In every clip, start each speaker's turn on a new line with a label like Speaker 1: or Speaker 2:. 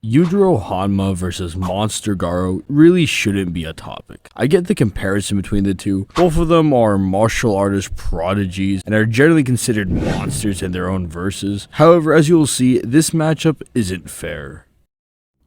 Speaker 1: Yujiro Hanma versus Monster Garou really shouldn't be a topic. I get the comparison between the two. Both of them are martial artist prodigies and are generally considered monsters in their own verses. However, as you will see, this matchup isn't fair.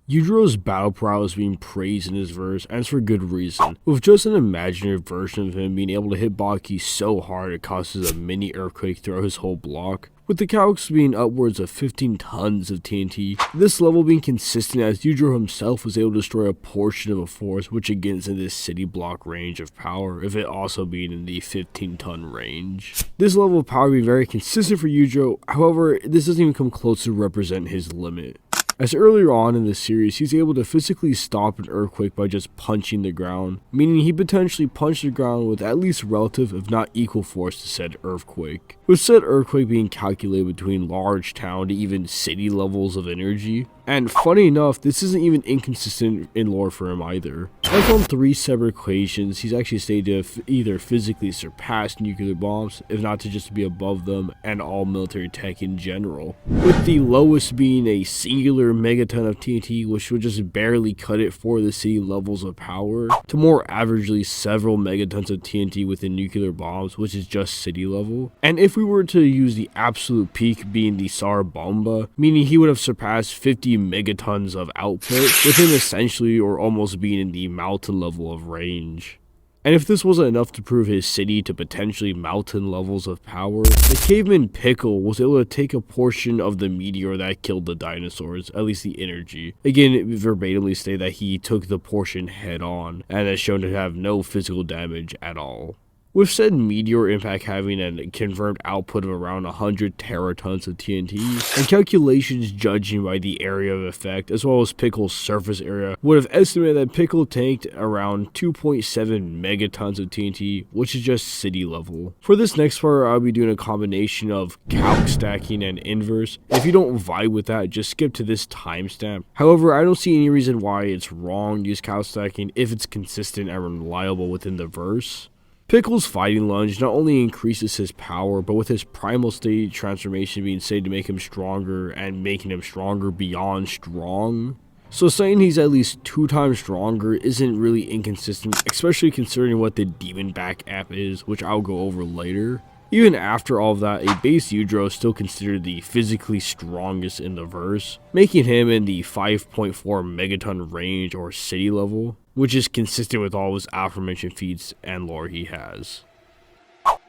Speaker 1: Yujiro's battle prowess is being praised in his verse, and it's for good reason. With just an imaginary version of him being able to hit Baki so hard it causes a mini earthquake throughout his whole block. With the calcs being upwards of 15 tons of TNT, this level being consistent as Yujiro himself was able to destroy a portion of a force, which again is in this city block range of power, if it also being in the 15-ton range. This level of power being very consistent for Yujiro, however, this doesn't even come close to represent his limit. As earlier on in the series, he's able to physically stop an earthquake by just punching the ground, meaning he potentially punched the ground with at least relative if not equal force to said earthquake. With said earthquake being calculated between large town to even city levels of energy. And funny enough, this isn't even inconsistent in lore for him either. As on 3 separate equations, he's actually stated to either physically surpass nuclear bombs, if not to just be above them, and all military tech in general. With the lowest being a singular megaton of TNT, which would just barely cut it for the city levels of power, to more averagely several megatons of TNT within nuclear bombs, which is just city level. And if we were to use the absolute peak being the Sar Bomba, meaning he would have surpassed 50 megatons of output, with him essentially or almost being in the mountain level of range. And if this wasn't enough to prove his city to potentially mountain levels of power, the caveman Pickle was able to take a portion of the meteor that killed the dinosaurs, at least the energy. Again, it verbatimly stated that he took the portion head on, and is shown to have no physical damage at all. With said meteor impact having a confirmed output of around 100 teratons of TNT, and calculations judging by the area of effect as well as Pickle's surface area would have estimated that Pickle tanked around 2.7 megatons of TNT, which is just city level. For this next part, I'll be doing a combination of calc stacking and inverse. If you don't vibe with that, just skip to this timestamp. However, I don't see any reason why it's wrong to use calc stacking if it's consistent and reliable within the verse. Pickle's fighting lunge not only increases his power, but with his primal state transformation being said to make him stronger and making him stronger beyond strong. So saying he's at least 2 times stronger isn't really inconsistent, especially considering what the Demon Back app is, which I'll go over later. Even after all of that, a base Yujiro is still considered the physically strongest in the verse, making him in the 5.4 megaton range or city level, which is consistent with all his aforementioned feats and lore he has.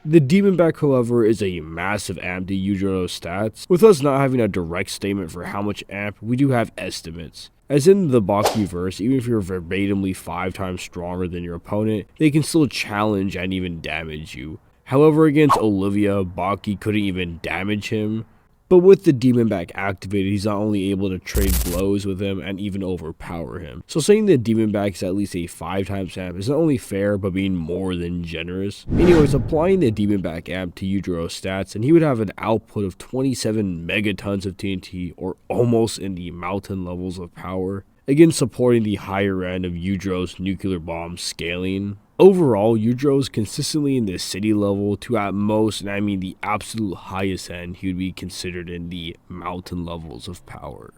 Speaker 1: The Demon Back, however, is a massive amp to Yujiro's stats. With us not having a direct statement for how much amp, we do have estimates. As in the Baki verse, even if you're verbatimly 5 times stronger than your opponent, they can still challenge and even damage you. However, against Olivia, Baki couldn't even damage him. But with the Demon Back activated, he's not only able to trade blows with him and even overpower him. So saying the Demon Back is at least a 5 times amp is not only fair, but being more than generous. Anyways, applying the Demon Back amp to Yujiro's stats, and he would have an output of 27 megatons of TNT, or almost in the mountain levels of power. Again, supporting the higher end of Yujiro's nuclear bomb scaling. Overall, Yujiro is consistently in the city level to at most, and I mean the absolute highest end, he would be considered in the mountain levels of power.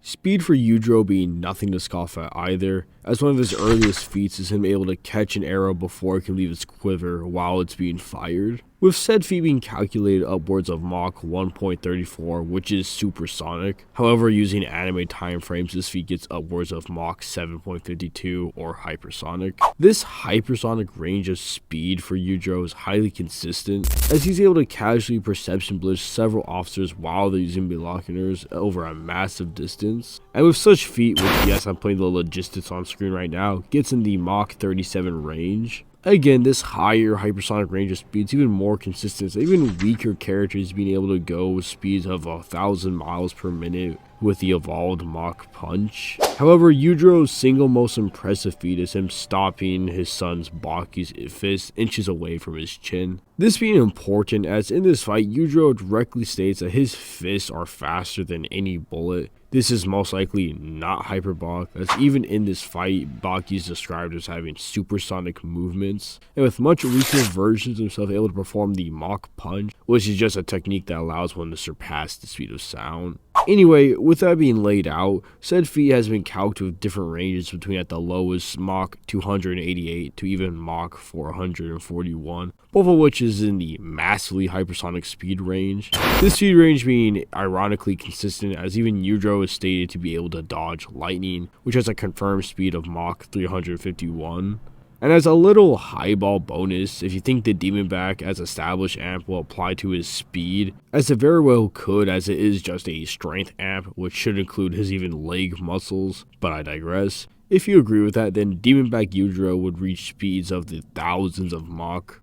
Speaker 1: Speed for Yujiro being nothing to scoff at either, as one of his earliest feats is him able to catch an arrow before it can leave its quiver while it's being fired. With said feat being calculated upwards of Mach 1.34, which is supersonic. However, using anime time frames, this feat gets upwards of Mach 7.52 or hypersonic. This hypersonic range of speed for Yujiro is highly consistent, as he's able to casually perception blitz several officers while they're using binoculars over a massive distance. And with such feat, which yes, I'm putting the logistics on screen right now, gets in the Mach 37 range. Again, this higher hypersonic range of speed is even more consistent, so even weaker characters being able to go with speeds of 1,000 miles per minute with the evolved Mach Punch. However, Yujiro's single most impressive feat is him stopping his son's Baki's fist inches away from his chin. This being important as in this fight, Yujiro directly states that his fists are faster than any bullet. This is most likely not hyperbolic, as even in this fight, Baki is described as having supersonic movements, and with much weaker versions of himself able to perform the Mach Punch, which is just a technique that allows one to surpass the speed of sound. Anyway, with that being laid out, said feat has been calced with different ranges between at the lowest Mach 288 to even Mach 441, both of which is in the massively hypersonic speed range. This speed range being ironically consistent, as even Yujiro is stated to be able to dodge lightning, which has a confirmed speed of Mach 351. And as a little highball bonus, if you think the Demonback as established amp will apply to his speed, as it very well could, as it is just a strength amp, which should include his even leg muscles, but I digress. If you agree with that, then Demonback Yujiro would reach speeds of the thousands of Mach.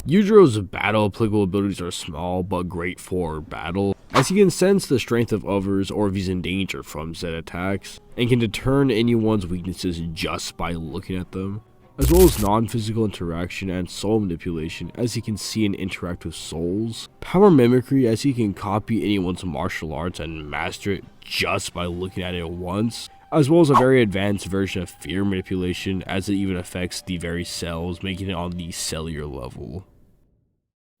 Speaker 1: Yujiro's battle applicable abilities are small but great for battle, as he can sense the strength of others or if he's in danger from said attacks, and can deter anyone's weaknesses just by looking at them, as well as non-physical interaction and soul manipulation, as he can see and interact with souls, power mimicry, as he can copy anyone's martial arts and master it just by looking at it once, as well as a very advanced version of fear manipulation, as it even affects the very cells, making it on the cellular level.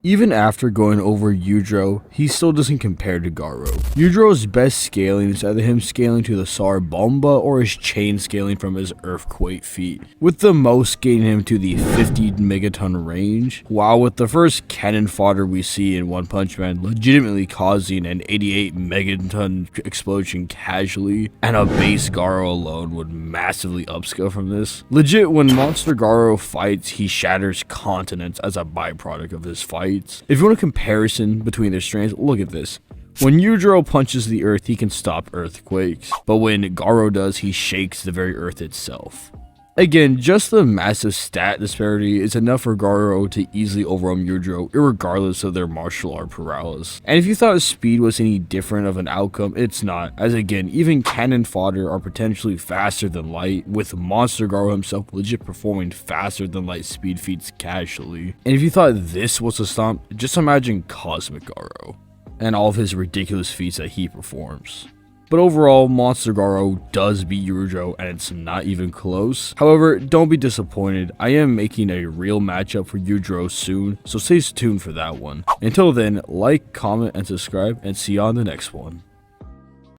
Speaker 1: Even after going over Yujiro, he still doesn't compare to Garou. Yujiro's best scaling is either him scaling to the Sar Bomba or his chain scaling from his Earthquake feat, with the most getting him to the 50 megaton range, while with the first cannon fodder we see in One Punch Man legitimately causing an 88 megaton explosion casually, and a base Garou alone would massively upscale from this. Legit, when Monster Garou fights, he shatters continents as a byproduct of his fight. If you want a comparison between their strengths, look at this. When Yujiro punches the earth, he can stop earthquakes, but when Garou does, he shakes the very earth itself. Again, just the massive stat disparity is enough for Garou to easily overwhelm Yujiro, irregardless of their martial art prowess. And if you thought speed was any different of an outcome, it's not, as again, even cannon fodder are potentially faster than light, with Monster Garou himself legit performing faster than light speed feats casually. And if you thought this was a stomp, just imagine Cosmic Garou, and all of his ridiculous feats that he performs. But overall, Monster Garou does beat Yujiro, and it's not even close. However, don't be disappointed, I am making a real matchup for Yujiro soon, so stay tuned for that one. Until then, like, comment, and subscribe, and see you on the next one.